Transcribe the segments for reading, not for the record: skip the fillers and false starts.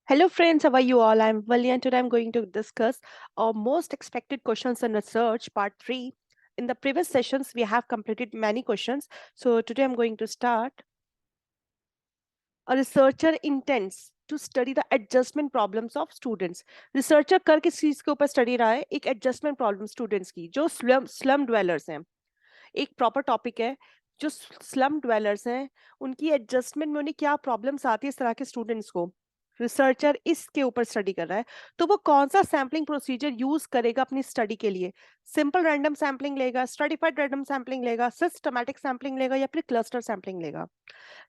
Hello friends, how are you all? I'm Vali and today I'm going to discuss our most expected questions in research part 3. In the previous sessions, we have completed many questions. So today I'm going to start. A researcher intends to study the adjustment problems of students. Researcher कर किस चीज के ऊपर study रहा है? एक adjustment problem students की जो स्लम ड्वेलर्स हैं. एक प्रॉपर टॉपिक है. जो स्लम ड्वेलर्स हैं उनकी एडजस्टमेंट में उन्हें क्या प्रॉब्लम्स आती है इस तरह के स्टूडेंट्स को. रिसर्चर इसके ऊपर स्टडी कर रहा है. तो वो कौन सा सैम्पलिंग प्रोसीजर यूज करेगा अपनी स्टडी के लिए? सिंपल रैंडम सैम्पलिंग लेगा, स्ट्रेटिफाइड रैंडम सैम्पलिंग लेगा, सिस्टमैटिक सैम्पलिंग लेगा या फिर क्लस्टर सैम्पलिंग लेगा?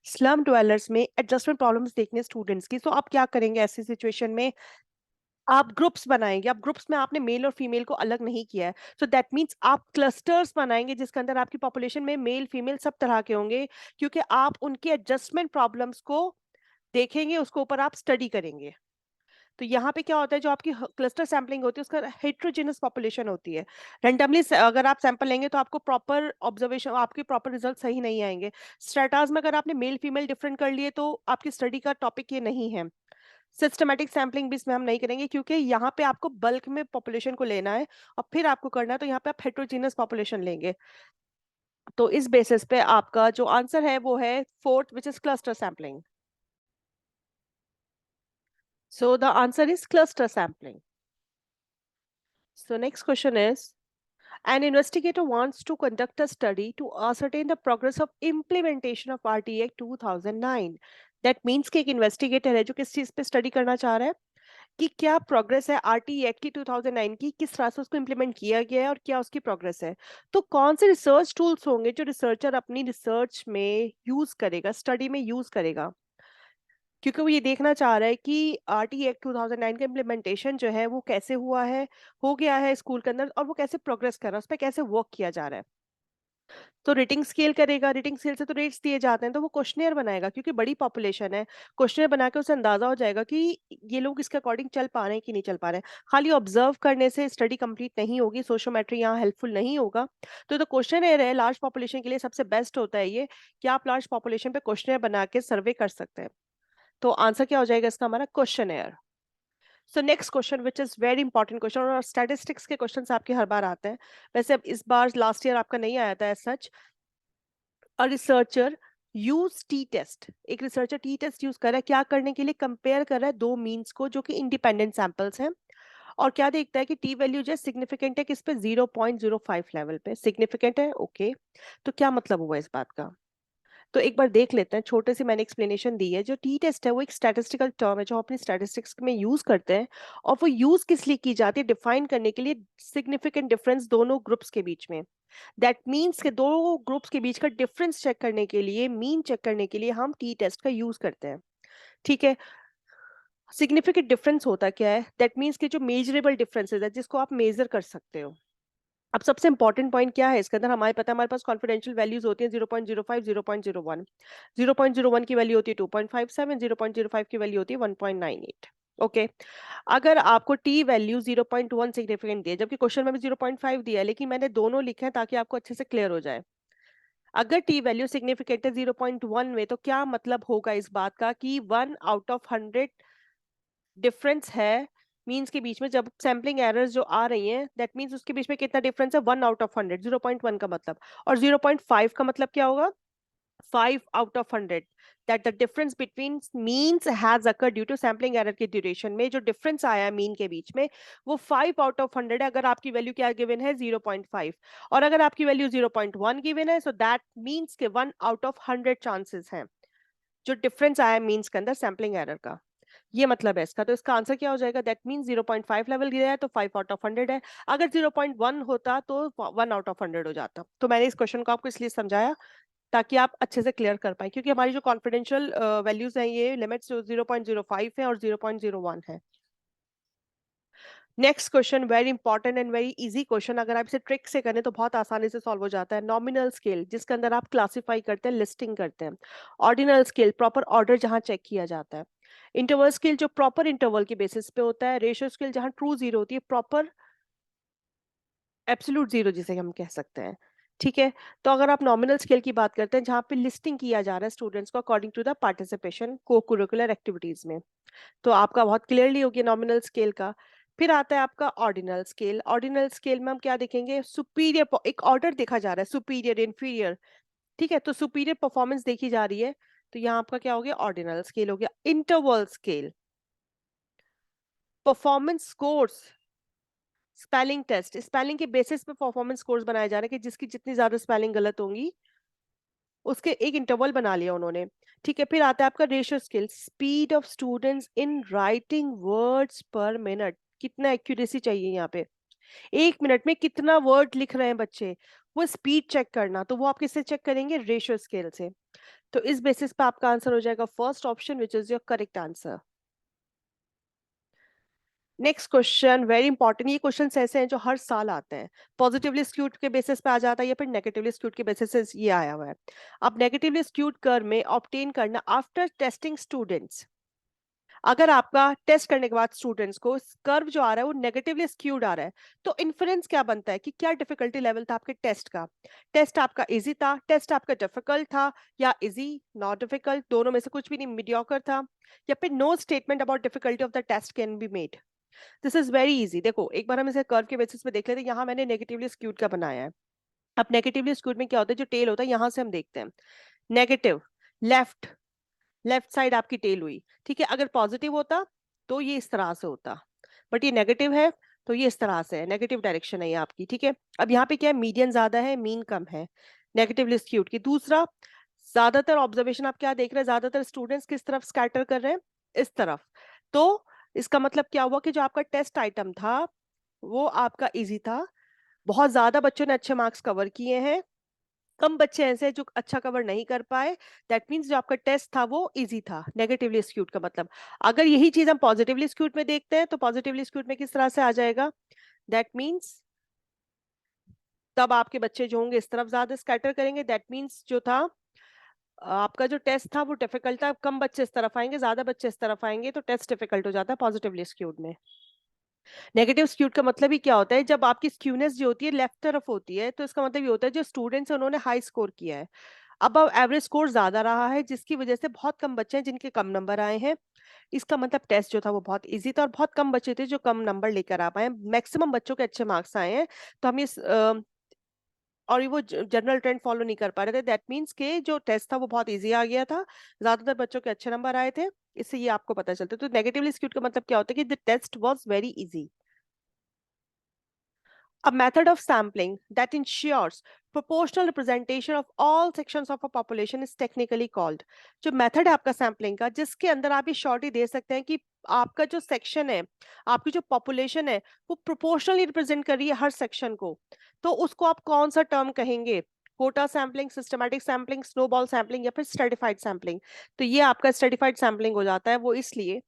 स्लम ड्वेलर्स में एडजस्टमेंट प्रॉब्लम्स देखने स्टूडेंट्स की, तो आप क्या करेंगे ऐसी सिचुएशन में? आप ग्रुप्स बनाएंगे. आप ग्रुप्स में आपने मेल और फीमेल को अलग नहीं किया है. सो दैट मीन्स आप क्लस्टर्स बनाएंगे जिसके अंदर आपकी पॉपुलेशन में मेल फीमेल सब तरह के होंगे, क्योंकि आप उनके एडजस्टमेंट प्रॉब्लम्स को देखेंगे, उसके ऊपर आप स्टडी करेंगे. तो यहाँ पे क्या होता है, जो आपकी क्लस्टर सैम्पलिंग होती है उसका हेट्रोजेनस पॉपुलेशन होती है. रेंडमली अगर आप सैंपल लेंगे तो आपको प्रॉपर ऑब्जर्वेशन, आपके प्रॉपर रिजल्ट सही नहीं आएंगे. स्ट्रेटास में अगर आपने मेल फीमेल डिफरेंट कर लिए तो आपकी स्टडी का टॉपिक ये नहीं है. सिस्टमैटिक सैम्पलिंग भी इसमें हम नहीं करेंगे, क्योंकि यहाँ पे आपको बल्क में पॉपुलेशन को लेना है और फिर आपको करना है, तो यहाँ पे आप हेट्रोजीनस पॉपुलेशन लेंगे. तो इस बेसिस पे आपका जो आंसर है वो है fourth, which is cluster sampling. So the answer is cluster sampling. So next question is, an investigator wants to conduct a study to ascertain the progress of implementation of RTA Act 2009. That means कि एक investigator है जो किस चीज पे study करना चाह रहा है कि क्या प्रोग्रेस है आरटी एक्ट की 2009 की, किस तरह से उसको इम्प्लीमेंट किया गया है और क्या उसकी प्रोग्रेस है. तो कौन से रिसर्च टूल्स होंगे जो रिसर्चर अपनी रिसर्च में यूज करेगा, स्टडी में यूज करेगा? क्योंकि वो ये देखना चाह रहा है कि आरटी एक्ट 2009 का इम्प्लीमेंटेशन जो है वो कैसे हुआ है, हो गया है स्कूल के अंदर, और वो कैसे प्रोग्रेस कर रहा है, उस पर कैसे वर्क किया जा रहा है. तो रेटिंग स्केल करेगा. रेटिंग स्केल से तो रेट्स दिए जाते हैं, तो वो क्वेश्चनियर बनाएगा क्योंकि बड़ी पॉपुलेशन है. क्वेश्चनियर बना के उसे अंदाजा हो जाएगा कि ये लोग इसके अकॉर्डिंग चल पा रहे हैं कि नहीं चल पा रहे हैं. खाली ऑब्जर्व करने से स्टडी कंप्लीट नहीं होगी, सोशियोमेट्री यहाँ हेल्पफुल नहीं होगा. तो क्वेश्चनियर है लार्ज पॉपुलेशन के लिए सबसे बेस्ट होता है ये, कि आप लार्ज पॉपुलेशन पे क्वेश्चनियर बना के सर्वे कर सकते हैं. तो आंसर क्या हो जाएगा इसका हमारा? Questionnaire. So next question which is very important question, और स्टैटिस्टिक्स के क्वेश्चन आपके हर बार आते हैं. वैसे अब इस बार लास्ट ईयर आपका नहीं आया था सच. A researcher use t test. एक रिसर्चर टी टेस्ट यूज कर रहा है क्या करने के लिए? कंपेयर कर रहा है दो मीन्स को जो कि इंडिपेंडेंट सैंपल्स हैं. और क्या देखता है कि टी वैल्यू जो है सिग्निफिकेंट है किस पे? 0.05 लेवल पे सिग्निफिकेंट है. ओके, तो क्या मतलब हुआ इस बात का? तो एक बार देख लेते हैं. छोटे से मैंने एक्सप्लेनेशन दी है. जो टी टेस्ट है वो एक स्टैटिस्टिकल टर्म है जो हम अपनी स्टैटिस्टिक्स में यूज करते हैं, और वो यूज किस लिए की जाती है? डिफाइन करने के लिए सिग्निफिकेंट डिफरेंस दोनों ग्रुप्स के बीच में. दैट मीन्स के दो ग्रुप्स के बीच का डिफरेंस चेक करने के लिए, मीन चेक करने के लिए हम टी टेस्ट का यूज करते हैं. ठीक है. सिग्निफिकेंट डिफरेंस होता क्या है? दैट मीन्स के जो मेजरेबल डिफरेंसेस है जिसको आप मेजर कर सकते हो. अब सबसे इंपॉर्टेंट पॉइंट क्या है इसके अंदर? हमारे पता है हमारे पास कॉन्फिडेंशियल वैल्यूज होती है 0.05, 0.01. 0.01 की वैल्यू होती है 2.57, 0.05 की वैल्यू होती है 1.98. ओके. अगर आपको टी वैल्यू 0.1 सिग्निफिकेंट दिया, जबकि क्वेश्चन में भी 0.5 दिया है, लेकिन मैंने दोनों लिखे हैं ताकि आपको अच्छे से क्लियर हो जाए. अगर टी वैल्यू सिग्निफिकेंट है 0.1 में, तो क्या मतलब होगा इस बात का कि 1/100 डिफरेंस है मीन्स के बीच में. जब सैम्पलिंग एरर्स जो आ रही हैं, दैट मीन्स उसके बीच में कितना डिफरेंस है? 1/100. 0.1 का मतलब, और 0.5 का मतलब क्या होगा? 5/100. That the difference between means has occur due to sampling error के ड्यूरेशन में जो डिफरेंस आया मीन के बीच में वो 5/100 है, अगर आपकी वैल्यू क्या गिवन है? 0.5. और अगर आपकी वैल्यू 0.1 गिवन है, सो दैट मीन्स के 1/100 चांसेस हैं जो डिफरेंस आया मीन्स के अंदर सैम्पलिंग एरर का. ये मतलब है इसका. तो इसका आंसर क्या हो जाएगा? दैट मीन 0.5 लेवल गिरा है तो 5/100 है. अगर 0.1 होता तो 1/100 हो जाता. तो मैंने इस क्वेश्चन को आपको इसलिए समझाया ताकि आप अच्छे से क्लियर कर पाए, क्योंकि हमारी जो कॉन्फिडेंशियल वैल्यूज हैं ये लिमिट्स 0.05 है और 0.01 है. Next question very important and very easy question. अगर आप इसे ट्रिक से करें तो बहुत आसानी से सॉल्व हो जाता है. नॉमिनल स्केल जिसके अंदर आप क्लासिफाई करते हैं, लिस्टिंग करते हैं. ऑर्डिनल स्केल प्रॉपर ऑर्डर जहां चेक किया जाता है. इंटरवल स्केल जो प्रॉपर इंटरवल के बेसिस पे होता है. रेशियो स्केल जहां ट्रू जीरो होती है, प्रॉपर एब्सोल्यूट जीरो जिसे हम कह सकते हैं. ठीक है। तो अगर आप नॉमिनल स्केल की बात करते हैं जहाँ पे लिस्टिंग किया जा रहा है स्टूडेंट्स को अकॉर्डिंग टू द पार्टिसिपेशन को करिकुलर एक्टिविटीज में, तो आपका बहुत क्लियरली हो गया नॉमिनल स्केल का। फिर आता है आपका ऑर्डिनल स्केल। ऑर्डिनल स्केल में हम क्या देखेंगे, सुपीरियर, एक ऑर्डर देखा जा रहा है, सुपीरियर इंफीरियर। ठीक है, तो सुपीरियर परफॉर्मेंस देखी जा रही है, तो यहाँ आपका क्या हो गया, ऑर्डिनल स्केल हो गया। Interval scale, performance scores, spelling test, spelling के बेसिस पे परफॉर्मेंस स्कोर्स बनाए जा रहे हैं कि जिसकी जितनी ज्यादा स्पेलिंग गलत होंगी उसके एक इंटरवल बना लिया उन्होंने। ठीक है, फिर आता है आपका ratio skill, speed of students in writing words पर मिनट, कितना एक्यूरेसी चाहिए यहाँ पे, 1 मिनट में कितना वर्ड लिख रहे हैं बच्चे, वो स्पीड चेक करना, तो वो आप किससे चेक करेंगे, रेशियो स्केल से। तो इस बेसिस पे आपका आंसर हो जाएगा first option, which is your correct answer. Next question very important, ये क्वेश्चन ऐसे हैं जो हर साल आते हैं, पॉजिटिवली स्क्यूड के बेसिस पे आ जाता है या फिर नेगेटिवली स्क्यूड के बेसिस से ये आया हुआ है। अब नेगेटिवली स्क्यूड कर्व में ऑब्टेन करना आफ्टर टेस्टिंग स्टूडेंट्स, अगर आपका टेस्ट करने के बाद स्टूडेंट्स को कर्व जो आ रहा है वो नेगेटिवली स्क्यूड आ रहा है, तो इन्फरेंस क्या बनता है कि क्या डिफिकल्टी लेवल था आपके टेस्ट का, टेस्ट आपका इजी था, टेस्ट आपका डिफिकल्ट था, या इजी नॉट डिफिकल्ट, दोनों में से कुछ भी नहीं, मीडियोकर था, या फिर no statement about difficulty of the test can be made. This is very easy, देखो एक बार हम इसे कर्व के बेसिस पे देख लेते हैं। यहाँ मैंने नेगेटिवली स्क्यूड का बनाया है। अब नेगेटिवली स्क्यूड में क्या होता है, जो टेल होता है यहाँ से हम देखते हैं, नेगेटिव, लेफ्ट, लेफ्ट साइड आपकी टेल हुई। ठीक है, अगर पॉजिटिव होता तो ये इस तरह से होता, बट ये नेगेटिव है तो ये इस तरह से है, नेगेटिव डायरेक्शन है ये आपकी। ठीक है, अब यहाँ पे क्या है, मीडियन ज्यादा है, मीन कम है, नेगेटिवली स्क्यूड की। दूसरा, ज्यादातर ऑब्जर्वेशन आप क्या देख रहे हैं, ज्यादातर स्टूडेंट्स किस तरफ स्कैटर कर रहे हैं, इस तरफ। तो इसका मतलब क्या हुआ कि जो आपका टेस्ट आइटम था वो आपका इजी था, बहुत ज्यादा बच्चों ने अच्छे मार्क्स कवर किए हैं, कम बच्चे ऐसे हैं जो अच्छा कवर नहीं कर पाए। दैट मीन्स जो आपका टेस्ट था वो इजी था, नेगेटिवली स्क्यूड का मतलब। अगर यही चीज हम पॉजिटिवली स्क्यूड में देखते हैं तो पॉजिटिवली स्क्यूड में किस तरह से आ जाएगा, दैट मीन्स तब आपके बच्चे जो होंगे इस तरफ ज्यादा स्कैटर करेंगे, दैट मीन्स जो था आपका जो टेस्ट था वो डिफिकल्ट था, कम बच्चे इस तरफ आएंगे, ज्यादा बच्चे इस तरफ आएंगे, तो टेस्ट डिफिकल्ट हो जाता है पॉजिटिवली स्क्यूड में। नेगेटिव स्क्यूड का मतलब ही क्या होता है, जब आपकी स्क्यूनेस जो होती है लेफ्ट तरफ होती है, तो इसका मतलब ये होता है जो स्टूडेंट्स है उन्होंने हाई स्कोर किया है, अब एवरेज स्कोर ज्यादा रहा है, जिसकी वजह से बहुत कम बच्चे हैं जिनके कम नंबर आए हैं। इसका मतलब टेस्ट जो था वो बहुत इजी था और बहुत कम बच्चे थे जो कम नंबर लेकर आ पाए, मैक्सिमम बच्चों के अच्छे मार्क्स आए हैं। तो हम इस और ये वो जनरल ट्रेंड फॉलो नहीं कर पा रहे थे, दैट मीन्स के जो टेस्ट था वो बहुत इजी आ गया था, ज्यादातर बच्चों के अच्छे नंबर आए थे, इससे ये आपको पता चलता है। तो नेगेटिवली स्क्यूड का मतलब क्या होता है कि the test was very easy. A method of sampling that ensures proportional representation of all sections of a population is technically called। जो मेथड है आपका सैम्पलिंग का जिसके अंदर आप ये श्योरिटी दे सकते हैं कि आपका जो सेक्शन है, आपकी जो पॉपुलेशन है, वो प्रोपोर्शनली रिप्रेजेंट कर रही है हर सेक्शन को, तो उसको आप कौन सा टर्म कहेंगे, quota sampling, systematic sampling, snowball sampling, या फिर स्ट्रेटिफाइड सैम्पलिंग। तो ये आपका स्ट्रेटिफाइड सैम्पलिंग हो जाता है, वो इसलिए,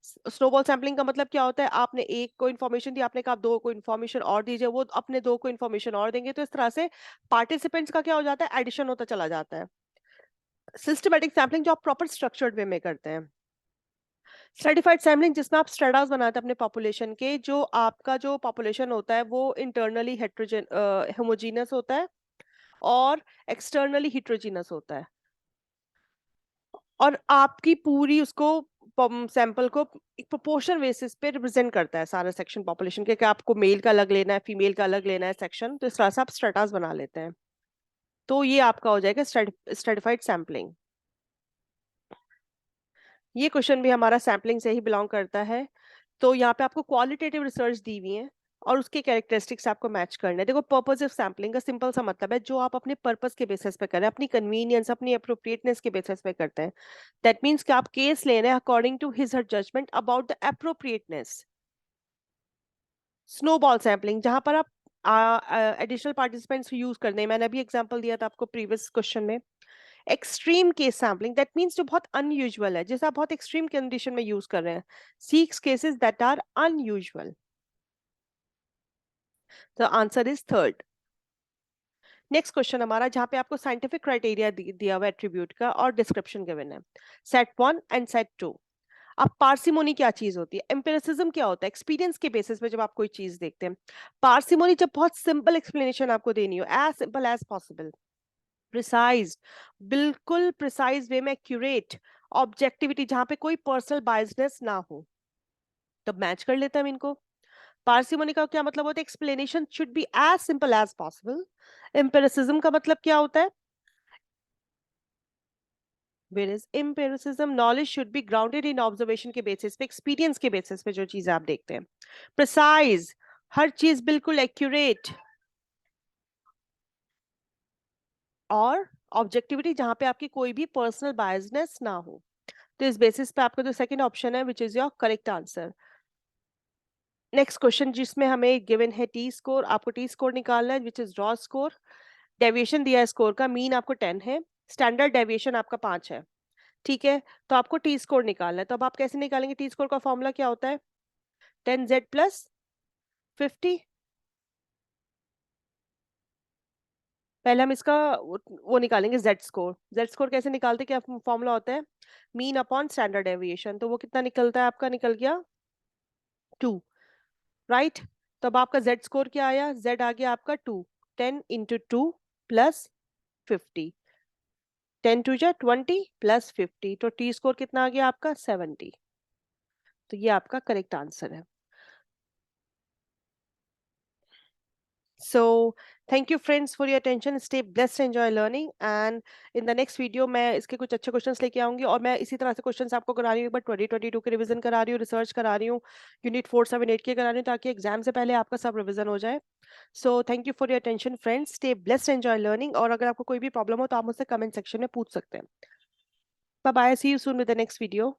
स्नोबॉल सैम्पलिंग का मतलब क्या होता है, आपने एक को इन्फॉर्मेशन दी, आपने कहा दो को इन्फॉर्मेशन और दीजिए, वो अपने दो को इन्फॉर्मेशन और देंगे, तो इस तरह से पार्टिसिपेंट्स का क्या हो जाता है, एडिशन होता चला जाता है। सिस्टमैटिक सैम्पलिंग जो आप प्रॉपर स्ट्रक्चर्ड वे में करते हैं। स्ट्रेटिफाइड सैम्पलिंग जिसमें आप स्ट्रेटास बनाते हैं अपने पॉपुलेशन के, जो आपका जो पॉपुलेशन होता है वो इंटरनली हेट्रोजन होमोजीनस होता है और एक्सटर्नली हिट्रोजीनस होता है, और आपकी पूरी उसको सैंपल को एक प्रोपोर्शन बेसिस पे रिप्रेजेंट करता है सारा सेक्शन पॉपुलेशन के, कि आपको मेल का अलग लेना है, फीमेल का अलग लेना है सेक्शन, तो इस तरह से आप स्ट्रेटास बना लेते हैं। तो ये आपका हो जाएगा स्ट्रेटिफाइड सैम्पलिंग। ये क्वेश्चन भी हमारा सैम्पलिंग से ही बिलोंग करता है। तो यहाँ पे आपको क्वालिटेटिव रिसर्च दी हुई है और उसके कैरेक्टरिस्टिक्स आपको मैच करना है। देखो पर्पसिव सैम्पलिंग का सिंपल सा मतलब है जो आप अपने पर्पस के बेसिस पे कर रहे हैं, अपनी कन्वीनियंस, अपनी अप्रोप्रिएटनेस के बेसिस पे करते हैं। दैट मीन्स कि आप केस ले रहे हैं according to his her judgement about the appropriateness. Snowball sampling जहां पर आप एडिशनल पार्टिसिपेंट्स यूज करते हैं, मैंने अभी एग्जांपल दिया था आपको प्रीवियस क्वेश्चन में। Extreme case sampling that means जो बहुत अनयूजुअल है, जैसे आप बहुत एक्सट्रीम कंडीशन में यूज कर रहे हैं, seeks cases that are unusual. The answer is third. Next question हमारा जहाँ पे आपको साइंटिफिक क्राइटेरिया दिया हुआ एट्रीब्यूट का और डिस्क्रिप्शन गिवन है, सेट 1 एंड सेट 2। अब पार्सिमोनी क्या चीज होती है, एम्पिरिसिज्म क्या होता है, एक्सपीरियंस के बेसिस पे जब आप कोई चीज देखते हैं। पार्सिमोनी जब बहुत सिंपल एक्सप्लेनेशन आपको देनी हो, as simple as possible, precise, बिल्कुल प्रिसाइज वे में एक्यूरेट, ऑब्जेक्टिविटी जहां पे कोई पर्सनल बायसनेस ना हो, तब मैच कर लेते हैं हम इनको। पार्सिमोनी का क्या मतलब होता है, explanation should be as simple as possible. Empiricism का मतलब क्या होता है, whereas empiricism knowledge should be grounded in observation के basis पे, experience के basis पे जो चीजें आप देखते हैं। precise, हर चीज बिल्कुल accurate, और ऑब्जेक्टिविटी जहां पे आपकी कोई भी पर्सनल बायसनेस ना हो। तो इस बेसिस पे आपका जो सेकंड ऑप्शन है which is your correct answer. Next question जिसमें हमें गिवन है टी स्कोर, आपको टी स्कोर निकालना है which is raw score. Deviation दिया है स्कोर का, मीन आपको 10 है, स्टैंडर्ड डेविएशन आपका 5 है। ठीक है, तो आपको टी स्कोर निकालना है, तो अब आप कैसे निकालेंगे, टी स्कोर का फॉर्मूला क्या होता है, 10z प्लस 50। पहले हम इसका वो निकालेंगे जेड स्कोर। जेड स्कोर कैसे निकालते हैं, क्या फॉर्मूला होता है, मीन अपॉन स्टैंडर्ड डेविएशन, तो वो कितना निकलता है आपका, निकल गया 2, राइट। तो अब आपका जेड स्कोर क्या आया, जेड आ गया आपका 2, 10 इंटू 2 प्लस 50, 10 टू जा 20 प्लस 50, तो टी स्कोर कितना आ गया आपका 70। तो ये आपका करेक्ट आंसर है। So thank you friends for your attention. Stay blessed, enjoy learning, and in the next video मैं इसके कुछ अच्छे क्वेश्चंस लेके आऊंगी, और मैं इसी तरह से क्वेश्चंस आपको करा रही हूँ, एक बार 2022 के रिवीजन करा रही हूँ, रिसर्च करा रही हूँ, यूनिट 4 7 8 के करा रही हूँ, ताकि एग्जाम से पहले आपका सब रिवीजन हो जाए। So thank you for your attention friends, stay blessed, enjoy learning, और अगर आपको कोई भी प्रॉब्लम हो तो आप मुझसे कमेंट सेक्शन में पूछ सकते हैं। Bye bye, see you soon with the next video.